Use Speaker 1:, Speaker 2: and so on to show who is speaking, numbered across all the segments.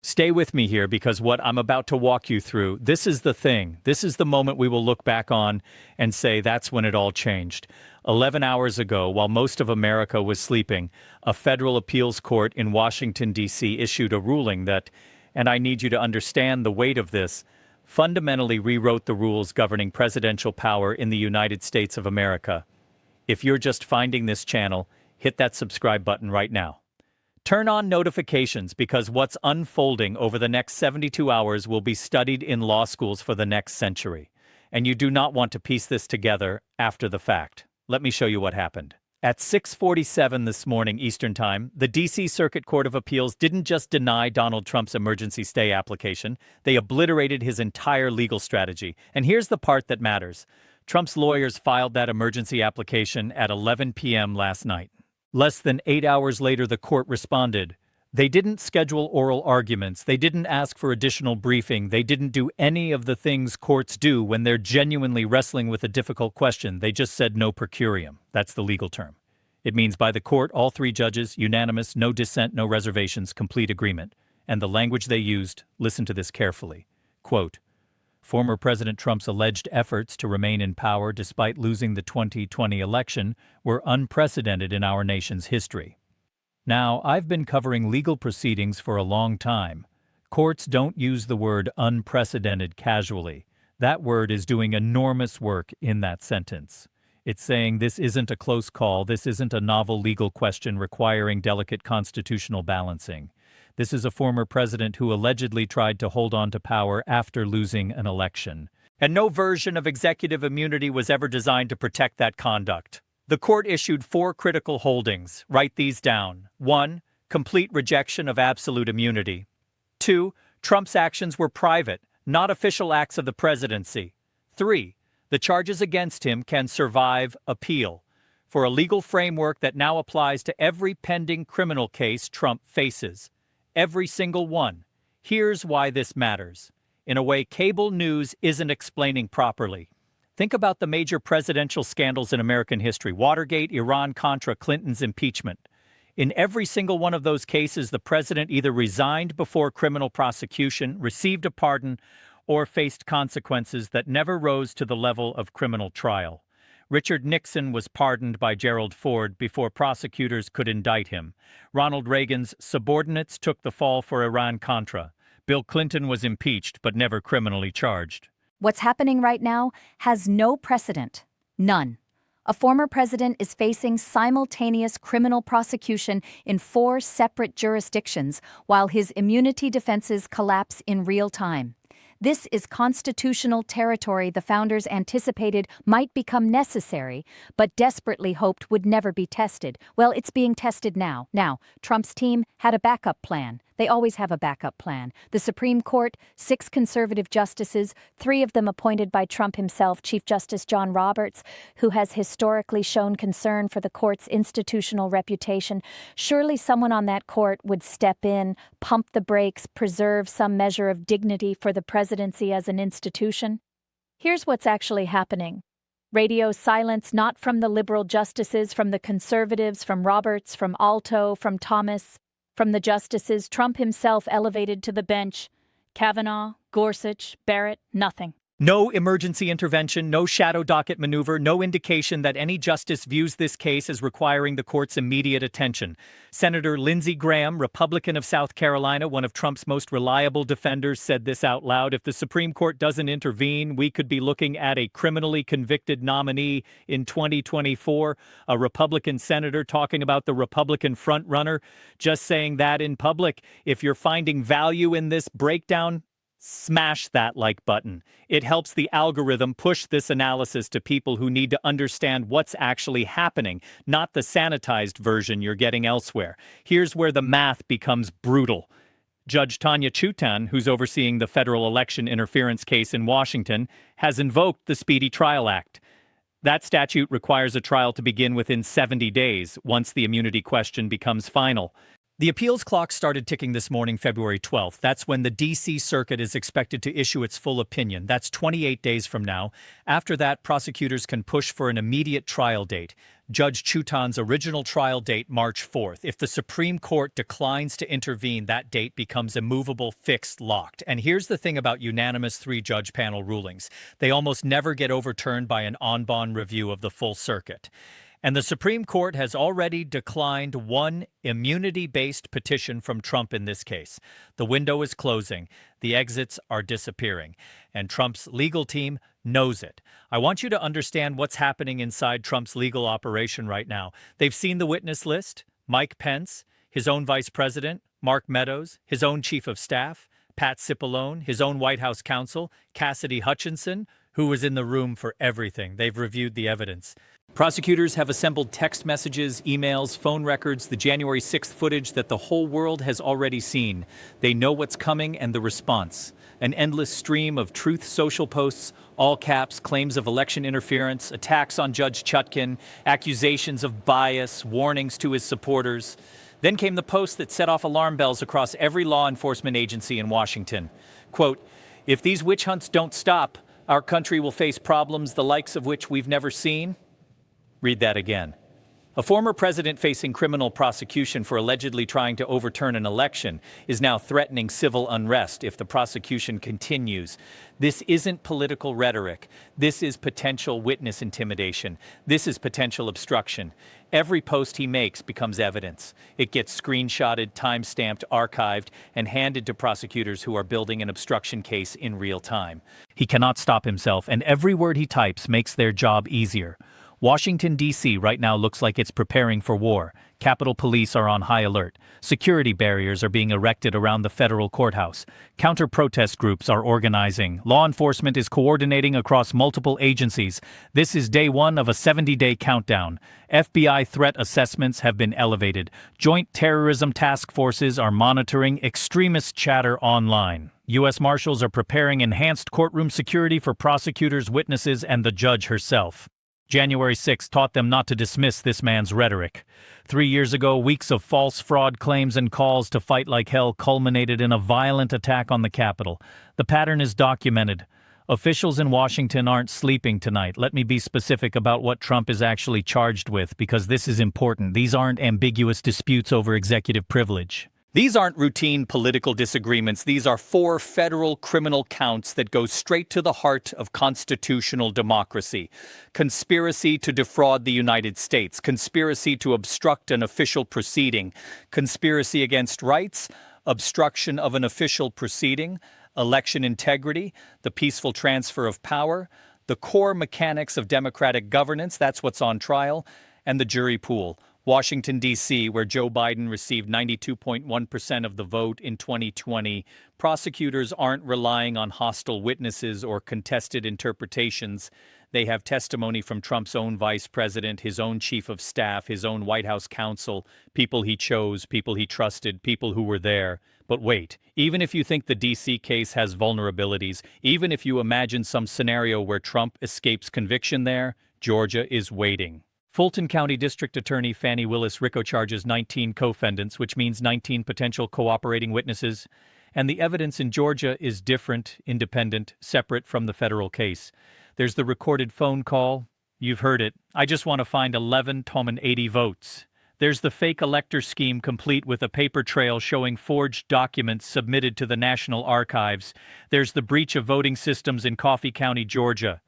Speaker 1: Stay with me here because what I'm about to walk you through, this is the thing. This is the moment we will look back on and say that's when it all changed. 11 hours ago, while most of America was sleeping, a federal appeals court in Washington, D.C. issued a ruling that, and I need you to understand the weight of this, fundamentally rewrote the rules governing presidential power in the United States of America. If you're just finding this channel, hit that subscribe button right now. Turn on notifications because what's unfolding over the next 72 hours will be studied in law schools for the next century. And you do not want to piece this together after the fact. Let me show you what happened. At 6:47 this morning Eastern Time, the D.C. Circuit Court of Appeals didn't just deny Donald Trump's emergency stay application, they obliterated his entire legal strategy. And here's the part that matters. Trump's lawyers filed that emergency application at 11 p.m. last night. Less than 8 hours later, the court responded. They didn't schedule oral arguments. They didn't ask for additional briefing. They didn't do any of the things courts do when they're genuinely wrestling with a difficult question. They just said no per curiam. That's the legal term. It means by the court, all three judges, unanimous, no dissent, no reservations, complete agreement. And the language they used, listen to this carefully. Quote, former President Trump's alleged efforts to remain in power despite losing the 2020 election were unprecedented in our nation's history. Now, I've been covering legal proceedings for a long time. Courts don't use the word unprecedented casually. That word is doing enormous work in that sentence. It's saying this isn't a close call, this isn't a novel legal question requiring delicate constitutional balancing. This is a former president who allegedly tried to hold on to power after losing an election. And no version of executive immunity was ever designed to protect that conduct. The court issued 4 critical holdings. Write these down. 1. Complete rejection of absolute immunity. 2. Trump's actions were private, not official acts of the presidency. 3. The charges against him can survive appeal. For a legal framework that now applies to every pending criminal case Trump faces. Every single one. Here's why this matters. In a way cable news isn't explaining properly. Think about the major presidential scandals in American history: Watergate, Iran-Contra, Clinton's impeachment. In every single one of those cases, the president either resigned before criminal prosecution, received a pardon, or faced consequences that never rose to the level of criminal trial. Richard Nixon was pardoned by Gerald Ford before prosecutors could indict him. Ronald Reagan's subordinates took the fall for Iran-Contra. Bill Clinton was impeached but never criminally charged.
Speaker 2: What's happening right now has no precedent. None. A former president is facing simultaneous criminal prosecution in 4 separate jurisdictions while his immunity defenses collapse in real time. This is constitutional territory the founders anticipated might become necessary, but desperately hoped would never be tested. Well, it's being tested now. Now, Trump's team had a backup plan. They always have a backup plan. The Supreme Court, 6 conservative justices, 3 of them appointed by Trump himself, Chief Justice John Roberts, who has historically shown concern for the court's institutional reputation. Surely someone on that court would step in, pump the brakes, preserve some measure of dignity for the presidency as an institution. Here's what's actually happening. Radio silence not from the liberal justices, from the conservatives, from Roberts, from Alito, from Thomas. From the justices, Trump himself elevated to the bench. Kavanaugh, Gorsuch, Barrett, nothing.
Speaker 1: No emergency intervention, no shadow docket maneuver, no indication that any justice views this case as requiring the court's immediate attention. Senator Lindsey Graham, Republican of South Carolina, one of Trump's most reliable defenders, said this out loud. If the Supreme Court doesn't intervene, we could be looking at a criminally convicted nominee in 2024. A Republican senator talking about the Republican frontrunner, just saying that in public. If you're finding value in this breakdown, smash that like button. It helps the algorithm push this analysis to people who need to understand what's actually happening, not the sanitized version you're getting elsewhere. Here's where the math becomes brutal. Judge Tanya Chutan, who's overseeing the federal election interference case in Washington, has invoked the Speedy Trial Act. That statute requires a trial to begin within 70 days once the immunity question becomes final. The appeals clock started ticking this morning, February 12th. That's when the D.C. Circuit is expected to issue its full opinion. That's 28 days from now. After that, prosecutors can push for an immediate trial date. Judge Chutan's original trial date, March 4th. If the Supreme Court declines to intervene, that date becomes immovable, fixed, locked. And here's the thing about unanimous three-judge panel rulings. They almost never get overturned by an en banc review of the full circuit. And the Supreme Court has already declined one immunity-based petition from Trump in this case. The window is closing. The exits are disappearing. And Trump's legal team knows it. I want you to understand what's happening inside Trump's legal operation right now. They've seen the witness list: Mike Pence, his own vice president, Mark Meadows, his own chief of staff, Pat Cipollone, his own White House counsel, Cassidy Hutchinson, who was in the room for everything. They've reviewed the evidence. Prosecutors have assembled text messages, emails, phone records, the January 6th footage that the whole world has already seen. They know what's coming and the response. An endless stream of truth social posts, all caps, claims of election interference, attacks on Judge Chutkan, accusations of bias, warnings to his supporters. Then came the post that set off alarm bells across every law enforcement agency in Washington. Quote, "If these witch hunts don't stop, our country will face problems the likes of which we've never seen." Read that again. A former president facing criminal prosecution for allegedly trying to overturn an election is now threatening civil unrest if the prosecution continues. This isn't political rhetoric. This is potential witness intimidation. This is potential obstruction. Every post he makes becomes evidence. It gets screenshotted, time-stamped, archived, and handed to prosecutors who are building an obstruction case in real time. He cannot stop himself, and every word he types makes their job easier. Washington, D.C. right now looks like it's preparing for war. Capitol Police are on high alert. Security barriers are being erected around the federal courthouse. Counter-protest groups are organizing. Law enforcement is coordinating across multiple agencies. This is day one of a 70-day countdown. FBI threat assessments have been elevated. Joint terrorism task forces are monitoring extremist chatter online. U.S. Marshals are preparing enhanced courtroom security for prosecutors, witnesses, and the judge herself. January 6 taught them not to dismiss this man's rhetoric. 3 years ago, weeks of false fraud claims and calls to fight like hell culminated in a violent attack on the Capitol. The pattern is documented. Officials in Washington aren't sleeping tonight. Let me be specific about what Trump is actually charged with, because this is important. These aren't ambiguous disputes over executive privilege. These aren't routine political disagreements. These are 4 federal criminal counts that go straight to the heart of constitutional democracy. Conspiracy to defraud the United States, conspiracy to obstruct an official proceeding, conspiracy against rights, obstruction of an official proceeding, election integrity, the peaceful transfer of power, the core mechanics of democratic governance, that's what's on trial, and the jury pool. Washington, D.C., where Joe Biden received 92.1% of the vote in 2020, prosecutors aren't relying on hostile witnesses or contested interpretations. They have testimony from Trump's own vice president, his own chief of staff, his own White House counsel, people he chose, people he trusted, people who were there. But wait, even if you think the D.C. case has vulnerabilities, even if you imagine some scenario where Trump escapes conviction there, Georgia is waiting. Fulton County District Attorney Fannie Willis Rico charges 19 co-defendants, which means 19 potential cooperating witnesses, and the evidence in Georgia is different, independent, separate from the federal case. There's the recorded phone call. You've heard it. I just want to find 11,080 votes. There's the fake elector scheme complete with a paper trail showing forged documents submitted to the National Archives. There's the breach of voting systems in Coffee County, Georgia.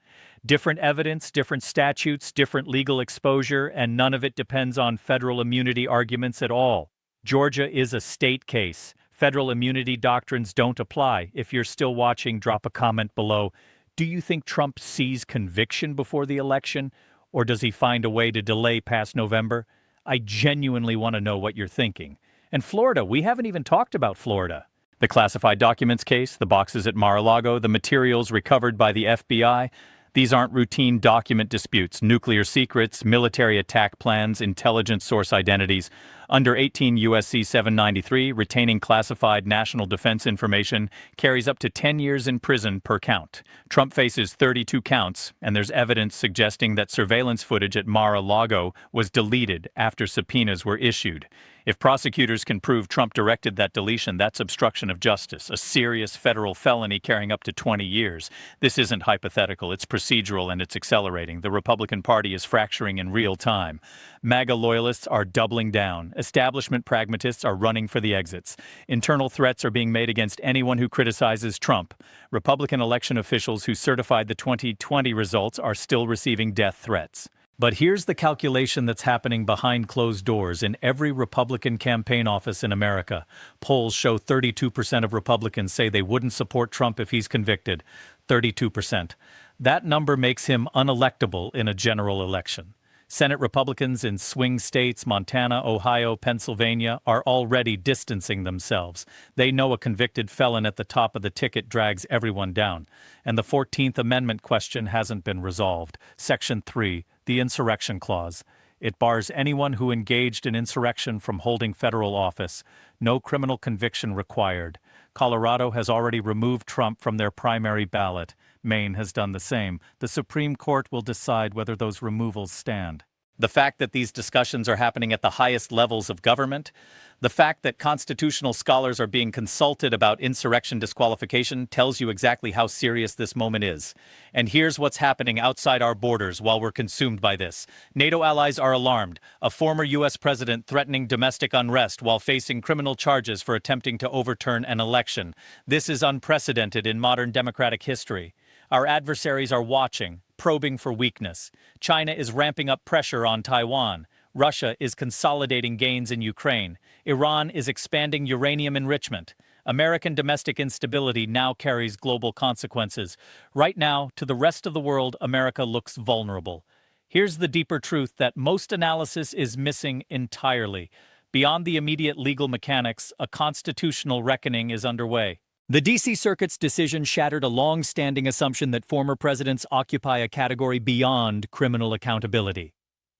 Speaker 1: Different evidence, different statutes, different legal exposure, and none of it depends on federal immunity arguments at all. Georgia is a state case. Federal immunity doctrines don't apply. If you're still watching, drop a comment below. Do you think Trump sees conviction before the election, or does he find a way to delay past November? I genuinely want to know what you're thinking. And Florida, we haven't even talked about Florida. The classified documents case, the boxes at Mar-a-Lago, the materials recovered by the FBI. These aren't routine document disputes, nuclear secrets, military attack plans, intelligence source identities. Under 18 U.S.C. 793, retaining classified national defense information carries up to 10 years in prison per count. Trump faces 32 counts, and there's evidence suggesting that surveillance footage at Mar-a-Lago was deleted after subpoenas were issued. If prosecutors can prove Trump directed that deletion, that's obstruction of justice, a serious federal felony carrying up to 20 years. This isn't hypothetical, it's procedural and it's accelerating. The Republican Party is fracturing in real time. MAGA loyalists are doubling down. Establishment pragmatists are running for the exits. Internal threats are being made against anyone who criticizes Trump. Republican election officials who certified the 2020 results are still receiving death threats. But here's the calculation that's happening behind closed doors in every Republican campaign office in America. Polls show 32% of Republicans say they wouldn't support Trump if he's convicted. 32%. That number makes him unelectable in a general election. Senate Republicans in swing states, Montana, Ohio, Pennsylvania, are already distancing themselves. They know a convicted felon at the top of the ticket drags everyone down. And the 14th Amendment question hasn't been resolved. Section 3, the Insurrection Clause. It bars anyone who engaged in insurrection from holding federal office. No criminal conviction required. Colorado has already removed Trump from their primary ballot. Maine has done the same. The Supreme Court will decide whether those removals stand. The fact that these discussions are happening at the highest levels of government, the fact that constitutional scholars are being consulted about insurrection disqualification tells you exactly how serious this moment is. And here's what's happening outside our borders while we're consumed by this. NATO allies are alarmed. A former U.S. president threatening domestic unrest while facing criminal charges for attempting to overturn an election. This is unprecedented in modern democratic history. Our adversaries are watching, probing for weakness. China is ramping up pressure on Taiwan. Russia is consolidating gains in Ukraine. Iran is expanding uranium enrichment. American domestic instability now carries global consequences. Right now, to the rest of the world, America looks vulnerable. Here's the deeper truth that most analysis is missing entirely. Beyond the immediate legal mechanics, a constitutional reckoning is underway. The D.C. Circuit's decision shattered a long-standing assumption that former presidents occupy a category beyond criminal accountability.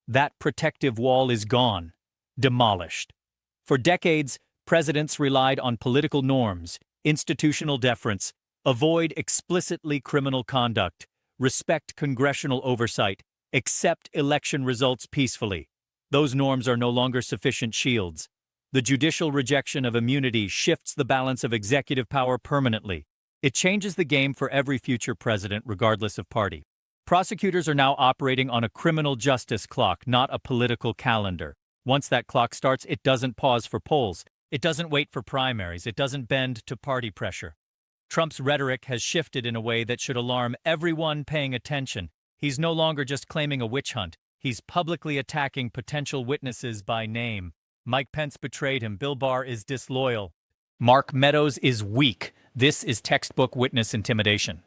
Speaker 1: That protective wall is gone, demolished. For decades, presidents relied on political norms, institutional deference, avoid explicitly criminal conduct, respect congressional oversight, accept election results peacefully. Those norms are no longer sufficient shields. The judicial rejection of immunity shifts the balance of executive power permanently. It changes the game for every future president, regardless of party. Prosecutors are now operating on a criminal justice clock, not a political calendar. Once that clock starts, it doesn't pause for polls. It doesn't wait for primaries. It doesn't bend to party pressure. Trump's rhetoric has shifted in a way that should alarm everyone paying attention. He's no longer just claiming a witch hunt. He's publicly attacking potential witnesses by name. Mike Pence betrayed him. Bill Barr is disloyal. Mark Meadows is weak. This is textbook witness intimidation.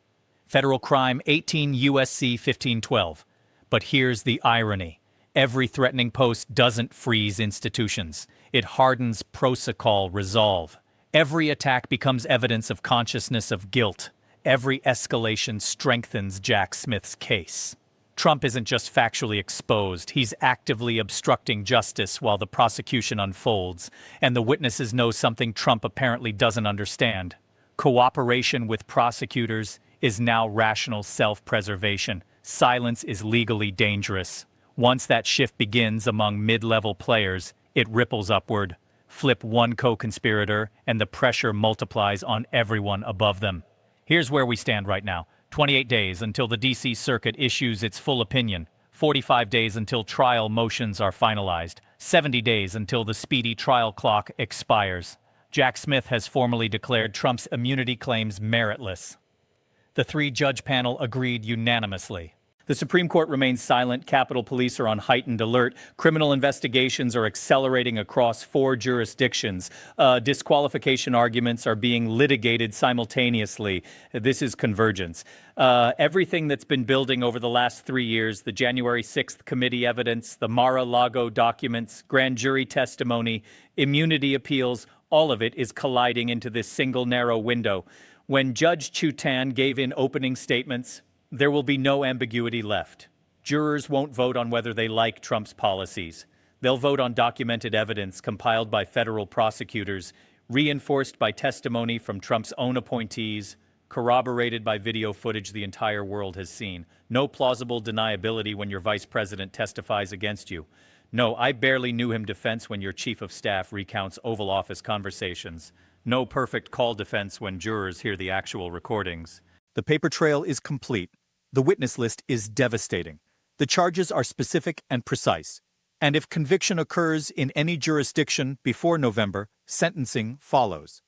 Speaker 1: Federal crime 18 U.S.C. 1512. But here's the irony. Every threatening post doesn't freeze institutions. It hardens prosecutors resolve. Every attack becomes evidence of consciousness of guilt. Every escalation strengthens Jack Smith's case. Trump isn't just factually exposed, he's actively obstructing justice while the prosecution unfolds, and the witnesses know something Trump apparently doesn't understand. Cooperation with prosecutors is now rational self-preservation. Silence is legally dangerous. Once that shift begins among mid-level players, it ripples upward. Flip one co-conspirator, and the pressure multiplies on everyone above them. Here's where we stand right now. 28 days until the D.C. Circuit issues its full opinion. 45 days until trial motions are finalized. 70 days until the speedy trial clock expires. Jack Smith has formally declared Trump's immunity claims meritless. The three-judge panel agreed unanimously. The Supreme Court remains silent. Capitol Police are on heightened alert. Criminal investigations are accelerating across 4 jurisdictions. Disqualification arguments are being litigated simultaneously. This is convergence. Everything that's been building over the last 3 years, the January 6th committee evidence, the Mar-a-Lago documents, grand jury testimony, immunity appeals, all of it is colliding into this single narrow window. When Judge Chutan gave in opening statements, there will be no ambiguity left. Jurors won't vote on whether they like Trump's policies. They'll vote on documented evidence compiled by federal prosecutors, reinforced by testimony from Trump's own appointees, corroborated by video footage the entire world has seen. No plausible deniability when your vice president testifies against you. No, I barely knew him defense when your chief of staff recounts Oval Office conversations. No perfect call defense when jurors hear the actual recordings.
Speaker 3: The paper trail is complete. The witness list is devastating. The charges are specific and precise. And if conviction occurs in any jurisdiction before November, sentencing follows.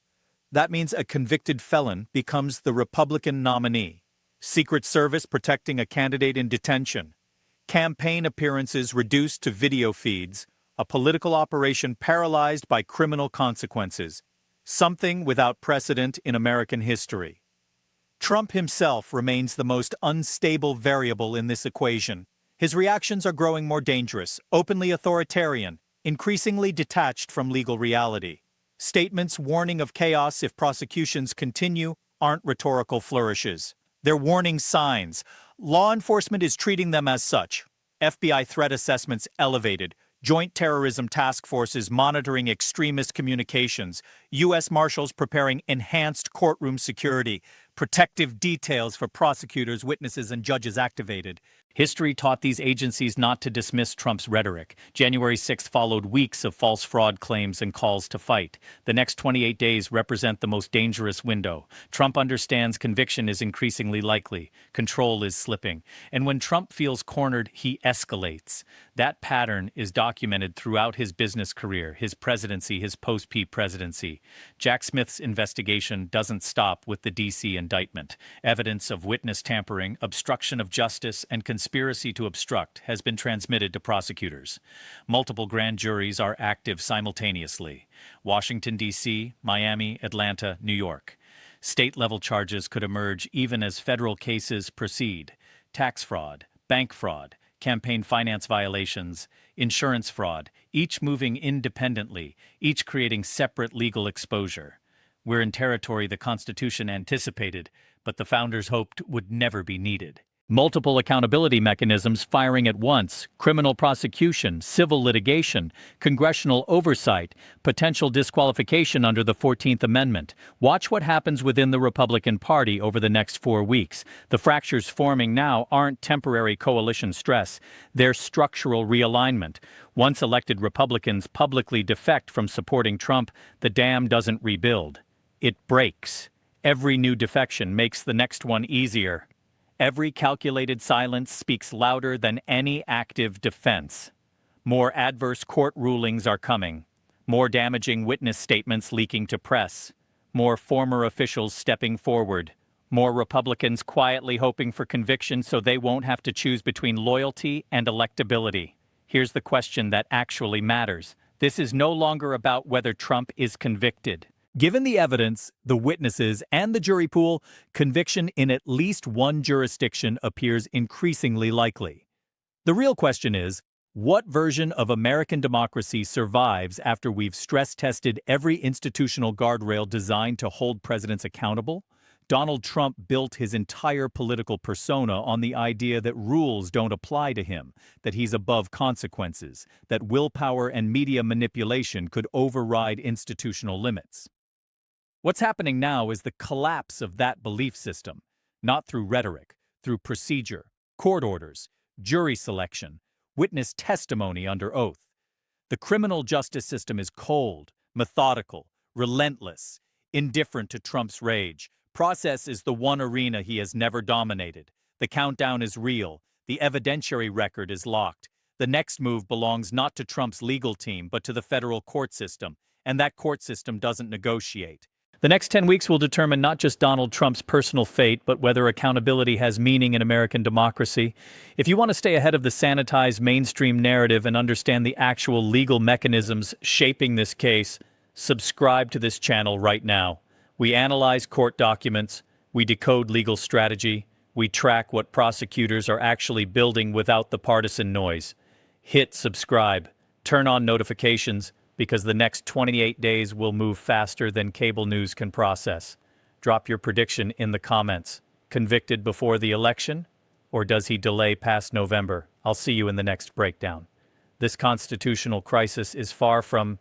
Speaker 3: That means a convicted felon becomes the Republican nominee. Secret Service protecting a candidate in detention. Campaign appearances reduced to video feeds. A political operation paralyzed by criminal consequences. Something without precedent in American history. Trump himself remains the most unstable variable in this equation. His reactions are growing more dangerous, openly authoritarian, increasingly detached from legal reality. Statements warning of chaos if prosecutions continue aren't rhetorical flourishes. They're warning signs. Law enforcement is treating them as such. FBI threat assessments elevated. Joint terrorism task forces monitoring extremist communications. U.S. Marshals preparing enhanced courtroom security. Protective details for prosecutors, witnesses, and judges activated.
Speaker 1: History taught these agencies not to dismiss Trump's rhetoric. January 6th followed weeks of false fraud claims and calls to fight. The next 28 days represent the most dangerous window. Trump understands conviction is increasingly likely. Control is slipping. And when Trump feels cornered, he escalates. That pattern is documented throughout his business career, his presidency, his post-Pete presidency. Jack Smith's investigation doesn't stop with the D.C. indictment. Evidence of witness tampering, obstruction of justice, and conspiracy to obstruct has been transmitted to prosecutors. Multiple grand juries are active simultaneously. Washington, D.C., Miami, Atlanta, New York. State-level charges could emerge even as federal cases proceed. Tax fraud, bank fraud, campaign finance violations, insurance fraud, each moving independently, each creating separate legal exposure. We're in territory the Constitution anticipated, but the founders hoped would never be needed. Multiple accountability mechanisms firing at once, criminal prosecution, civil litigation, congressional oversight, potential disqualification under the 14th Amendment. Watch what happens within the Republican Party over the next 4 weeks. The fractures forming now aren't temporary coalition stress, they're structural realignment. Once elected Republicans publicly defect from supporting Trump, the dam doesn't rebuild. It breaks. Every new defection makes the next one easier. Every calculated silence speaks louder than any active defense. More adverse court rulings are coming. More damaging witness statements leaking to press. More former officials stepping forward. More Republicans quietly hoping for conviction so they won't have to choose between loyalty and electability. Here's the question that actually matters. This is no longer about whether Trump is convicted.
Speaker 3: Given the evidence, the witnesses, and the jury pool, conviction in at least one jurisdiction appears increasingly likely. The real question is, what version of American democracy survives after we've stress-tested every institutional guardrail designed to hold presidents accountable? Donald Trump built his entire political persona on the idea that rules don't apply to him, that he's above consequences, that willpower and media manipulation could override institutional limits. What's happening now is the collapse of that belief system, not through rhetoric, through procedure, court orders, jury selection, witness testimony under oath. The criminal justice system is cold, methodical, relentless, indifferent to Trump's rage. Process is the one arena he has never dominated. The countdown is real. The evidentiary record is locked. The next move belongs not to Trump's legal team, but to the federal court system, and that court system doesn't negotiate.
Speaker 1: The next 10 weeks will determine not just Donald Trump's personal fate, but whether accountability has meaning in American democracy. If you want to stay ahead of the sanitized mainstream narrative and understand the actual legal mechanisms shaping this case, subscribe to this channel right now. We analyze court documents, we decode legal strategy, we track what prosecutors are actually building without the partisan noise. Hit subscribe, turn on notifications, because the next 28 days will move faster than cable news can process. Drop your prediction in the comments. Convicted before the election? Or does he delay past November? I'll see you in the next breakdown. This constitutional crisis is far from